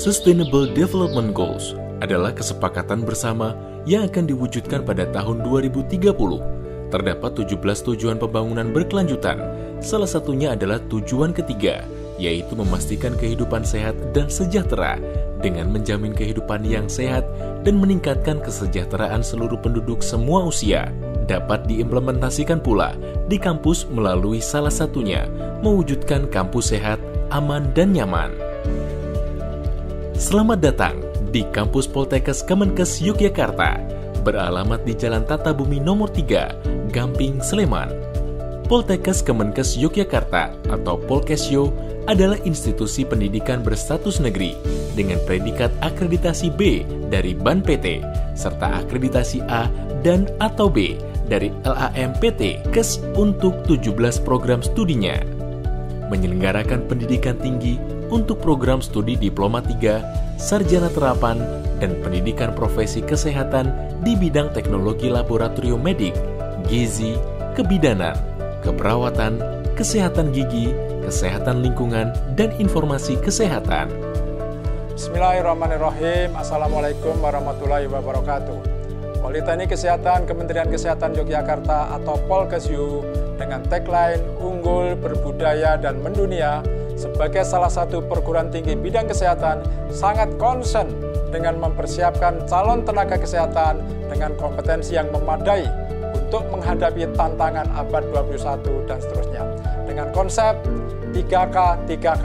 Sustainable Development Goals adalah kesepakatan bersama yang akan diwujudkan pada tahun 2030. Terdapat 17 tujuan pembangunan berkelanjutan, salah satunya adalah tujuan ketiga, yaitu memastikan kehidupan sehat dan sejahtera dengan menjamin kehidupan yang sehat dan meningkatkan kesejahteraan seluruh penduduk semua usia. Dapat diimplementasikan pula di kampus melalui salah satunya, mewujudkan kampus sehat, aman, dan nyaman. Selamat datang di Kampus Poltekkes Kemenkes Yogyakarta, beralamat di Jalan Tata Bumi nomor 3, Gamping, Sleman. Poltekkes Kemenkes Yogyakarta atau Polkesyo adalah institusi pendidikan berstatus negeri dengan predikat akreditasi B dari BAN PT serta akreditasi A dan atau B dari LAMPT KES untuk 17 program studinya. Menyelenggarakan pendidikan tinggi untuk program studi Diploma 3, Sarjana Terapan, dan pendidikan profesi kesehatan di bidang teknologi laboratorium medik, gizi, kebidanan, keperawatan, kesehatan gigi, kesehatan lingkungan, dan informasi kesehatan. Bismillahirrahmanirrahim. Assalamualaikum warahmatullahi wabarakatuh. Politeknik Kesehatan Kementerian Kesehatan Yogyakarta atau Polkesyo dengan tagline Unggul, Berbudaya, dan Mendunia sebagai salah satu perguruan tinggi bidang kesehatan sangat concern dengan mempersiapkan calon tenaga kesehatan dengan kompetensi yang memadai untuk menghadapi tantangan abad 21 dan seterusnya. Dengan konsep 3K, 3K.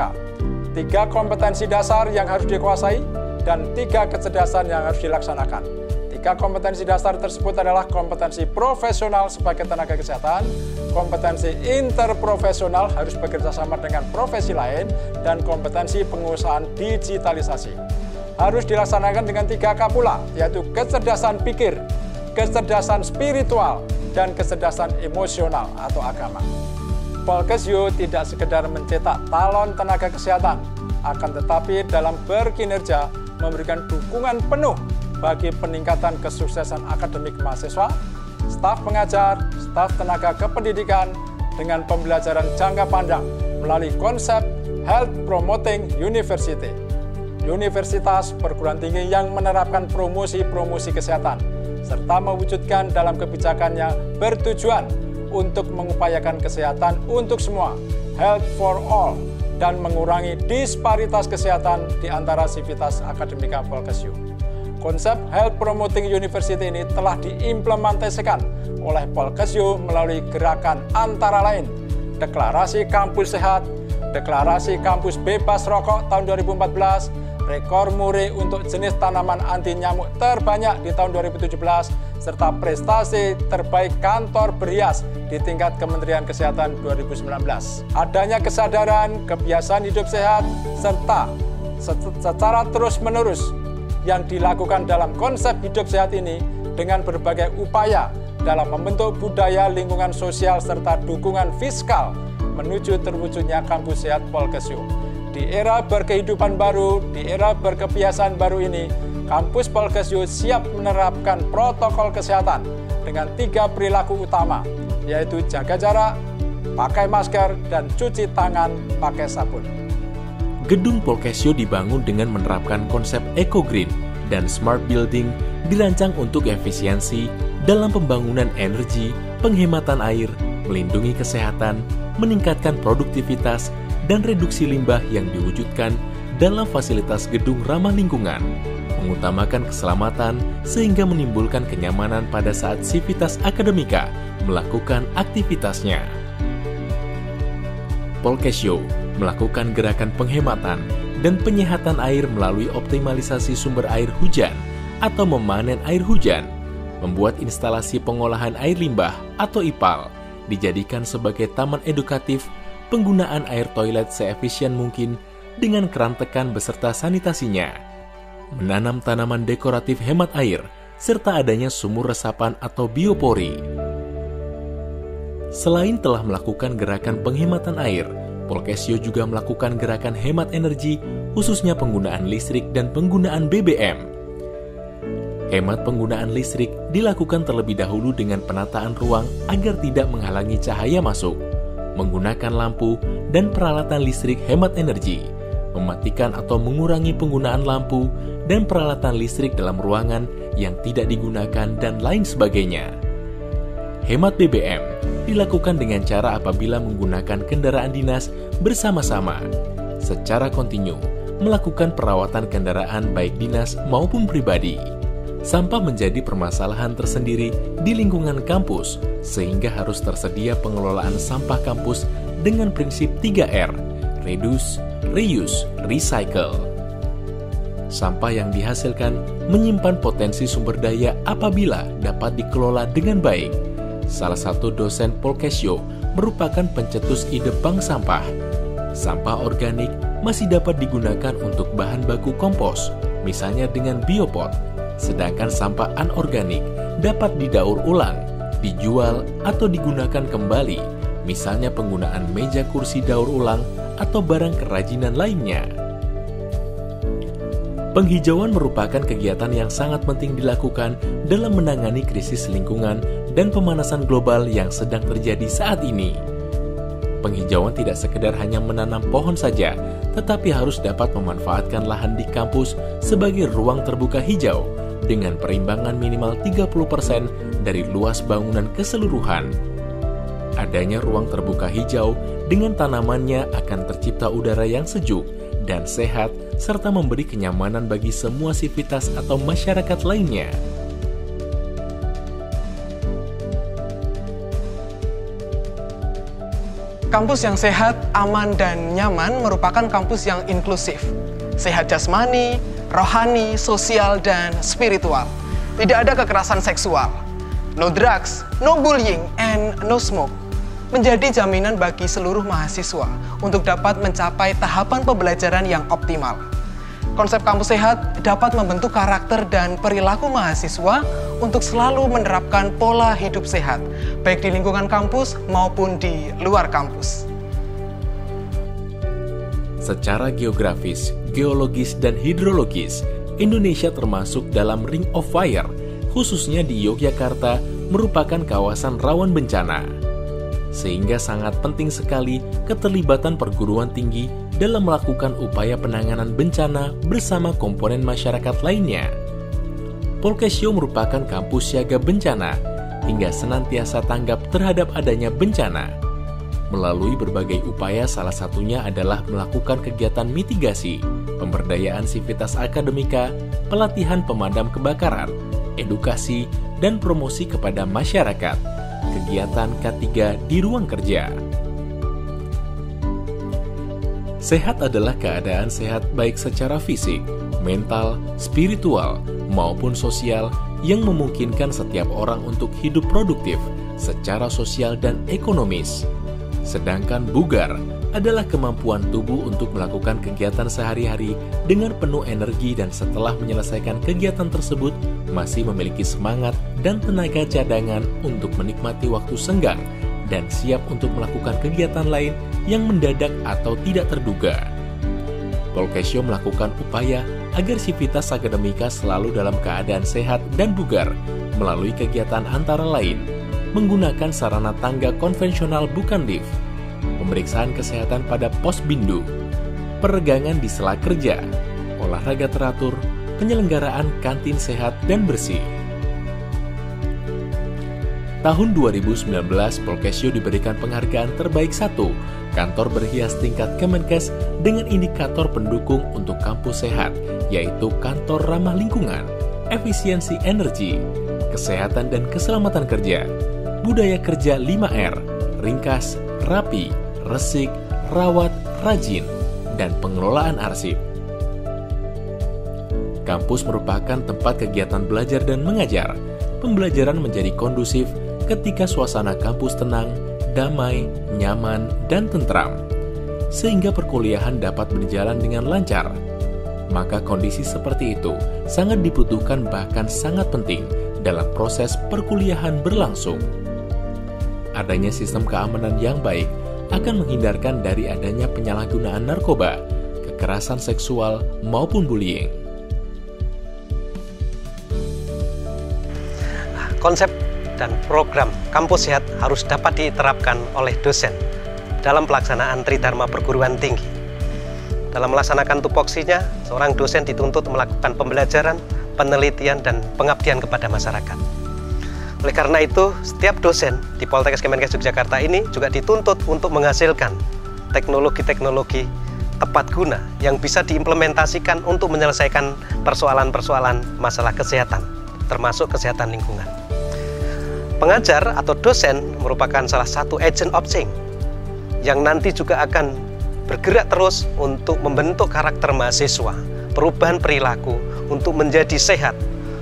3 kompetensi dasar yang harus dikuasai dan 3 kecerdasan yang harus dilaksanakan. 3 kompetensi dasar tersebut adalah kompetensi profesional sebagai tenaga kesehatan, kompetensi interprofesional harus bekerja sama dengan profesi lain, dan kompetensi pengusahaan digitalisasi. Harus dilaksanakan dengan 3K pula, yaitu kecerdasan pikir, kecerdasan spiritual, dan kecerdasan emosional atau agama. Polkesyo tidak sekedar mencetak calon tenaga kesehatan, akan tetapi dalam berkinerja memberikan dukungan penuh bagi peningkatan kesuksesan akademik mahasiswa, staf pengajar, staf tenaga kependidikan dengan pembelajaran jangka panjang melalui konsep Health Promoting University. Universitas perguruan tinggi yang menerapkan promosi kesehatan, serta mewujudkan dalam kebijakannya bertujuan untuk mengupayakan kesehatan untuk semua, health for all, dan mengurangi disparitas kesehatan di antara sivitas akademika Polkesyo. Konsep Health Promoting University ini telah diimplementasikan oleh Polkesyo melalui gerakan antara lain Deklarasi Kampus Sehat, Deklarasi Kampus Bebas Rokok tahun 2014, rekor muri untuk jenis tanaman anti nyamuk terbanyak di tahun 2017, serta prestasi terbaik kantor berias di tingkat Kementerian Kesehatan 2019. Adanya kesadaran, kebiasaan hidup sehat, serta secara terus-menerus yang dilakukan dalam konsep hidup sehat ini dengan berbagai upaya dalam membentuk budaya lingkungan sosial serta dukungan fiskal menuju terwujudnya kampus sehat Polkesyo. Di era berkehidupan baru, di era berkebiasaan baru ini, kampus Polkesyo siap menerapkan protokol kesehatan dengan 3 perilaku utama, yaitu jaga jarak, pakai masker, dan cuci tangan pakai sabun. Gedung Polkesyo dibangun dengan menerapkan konsep eco-green dan smart building dirancang untuk efisiensi dalam pembangunan energi, penghematan air, melindungi kesehatan, meningkatkan produktivitas, dan reduksi limbah yang diwujudkan dalam fasilitas gedung ramah lingkungan, mengutamakan keselamatan sehingga menimbulkan kenyamanan pada saat sivitas akademika melakukan aktivitasnya. Polkesyo melakukan gerakan penghematan dan penyehatan air melalui optimalisasi sumber air hujan atau memanen air hujan, membuat instalasi pengolahan air limbah atau IPAL dijadikan sebagai taman edukatif, penggunaan air toilet seefisien mungkin dengan keran tekan beserta sanitasinya, menanam tanaman dekoratif hemat air, serta adanya sumur resapan atau biopori. Selain telah melakukan gerakan penghematan air, Polkesyo juga melakukan gerakan hemat energi, khususnya penggunaan listrik dan penggunaan BBM. Hemat penggunaan listrik dilakukan terlebih dahulu dengan penataan ruang agar tidak menghalangi cahaya masuk, menggunakan lampu dan peralatan listrik hemat energi, mematikan atau mengurangi penggunaan lampu dan peralatan listrik dalam ruangan yang tidak digunakan, dan lain sebagainya. Hemat BBM dilakukan dengan cara apabila menggunakan kendaraan dinas bersama-sama, secara kontinu, melakukan perawatan kendaraan baik dinas maupun pribadi. Sampah menjadi permasalahan tersendiri di lingkungan kampus, sehingga harus tersedia pengelolaan sampah kampus dengan prinsip 3R, reduce, reuse, recycle. Sampah yang dihasilkan menyimpan potensi sumber daya apabila dapat dikelola dengan baik. Salah satu dosen Polkesyo merupakan pencetus ide bank sampah. Sampah organik masih dapat digunakan untuk bahan baku kompos, misalnya dengan biopot. Sedangkan sampah anorganik dapat didaur ulang, dijual, atau digunakan kembali, misalnya penggunaan meja kursi daur ulang atau barang kerajinan lainnya. Penghijauan merupakan kegiatan yang sangat penting dilakukan dalam menangani krisis lingkungan dan pemanasan global yang sedang terjadi saat ini. Penghijauan tidak sekedar hanya menanam pohon saja, tetapi harus dapat memanfaatkan lahan di kampus sebagai ruang terbuka hijau dengan perimbangan minimal 30% dari luas bangunan keseluruhan. Adanya ruang terbuka hijau dengan tanamannya akan tercipta udara yang sejuk dan sehat serta memberi kenyamanan bagi semua sivitas atau masyarakat lainnya. Kampus yang sehat, aman, dan nyaman merupakan kampus yang inklusif. Sehat jasmani, rohani, sosial, dan spiritual. Tidak ada kekerasan seksual. No drugs, no bullying, and no smoke. Menjadi jaminan bagi seluruh mahasiswa untuk dapat mencapai tahapan pembelajaran yang optimal. Konsep kampus sehat dapat membentuk karakter dan perilaku mahasiswa untuk selalu menerapkan pola hidup sehat, baik di lingkungan kampus maupun di luar kampus. Secara geografis, geologis, dan hidrologis, Indonesia termasuk dalam Ring of Fire, khususnya di Yogyakarta merupakan kawasan rawan bencana. Sehingga sangat penting sekali keterlibatan perguruan tinggi dalam melakukan upaya penanganan bencana bersama komponen masyarakat lainnya. Polkesyo merupakan kampus siaga bencana hingga senantiasa tanggap terhadap adanya bencana. Melalui berbagai upaya, salah satunya adalah melakukan kegiatan mitigasi, pemberdayaan sivitas akademika, pelatihan pemadam kebakaran, edukasi, dan promosi kepada masyarakat. Kegiatan K3 di ruang kerja. Sehat adalah keadaan sehat baik secara fisik, mental, spiritual, maupun sosial yang memungkinkan setiap orang untuk hidup produktif secara sosial dan ekonomis. Sedangkan bugar adalah kemampuan tubuh untuk melakukan kegiatan sehari-hari dengan penuh energi dan setelah menyelesaikan kegiatan tersebut masih memiliki semangat dan tenaga cadangan untuk menikmati waktu senggang dan siap untuk melakukan kegiatan lain yang mendadak atau tidak terduga. Polkesyo melakukan upaya agar sivitas akademika selalu dalam keadaan sehat dan bugar melalui kegiatan antara lain menggunakan sarana tangga konvensional bukan lift, pemeriksaan kesehatan pada pos bindu, peregangan di sela kerja, olahraga teratur, penyelenggaraan kantin sehat dan bersih. Tahun 2019, Polkesyo diberikan penghargaan terbaik 1, kantor berhias tingkat Kemenkes dengan indikator pendukung untuk kampus sehat, yaitu kantor ramah lingkungan, efisiensi energi, kesehatan dan keselamatan kerja, budaya kerja 5R, ringkas, rapi, resik, rawat, rajin, dan pengelolaan arsip. Kampus merupakan tempat kegiatan belajar dan mengajar. Pembelajaran menjadi kondusif ketika suasana kampus tenang, damai, nyaman, dan tentram, sehingga perkuliahan dapat berjalan dengan lancar. Maka kondisi seperti itu sangat dibutuhkan bahkan sangat penting dalam proses perkuliahan berlangsung. Adanya sistem keamanan yang baik akan menghindarkan dari adanya penyalahgunaan narkoba, kekerasan seksual, maupun bullying. Konsep dan program kampus sehat harus dapat diterapkan oleh dosen dalam pelaksanaan tridharma perguruan tinggi. dalam melaksanakan tupoksinya, seorang dosen dituntut melakukan pembelajaran, penelitian, dan pengabdian kepada masyarakat. Oleh karena itu, setiap dosen di Poltekkes Kemenkes Yogyakarta ini juga dituntut untuk menghasilkan teknologi-teknologi tepat guna yang bisa diimplementasikan untuk menyelesaikan persoalan-persoalan masalah kesehatan, termasuk kesehatan lingkungan. Pengajar atau dosen merupakan salah satu agent of change yang nanti juga akan bergerak terus untuk membentuk karakter mahasiswa, perubahan perilaku untuk menjadi sehat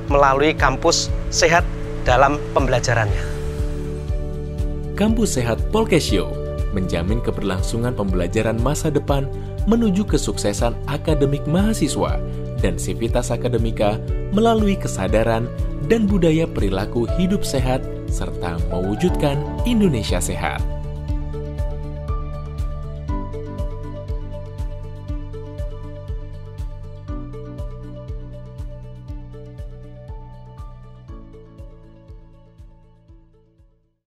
melalui kampus sehat dalam pembelajarannya. Kampus Sehat Polkesyo menjamin keberlangsungan pembelajaran masa depan menuju kesuksesan akademik mahasiswa dan sivitas akademika melalui kesadaran dan budaya perilaku hidup sehat serta mewujudkan Indonesia sehat.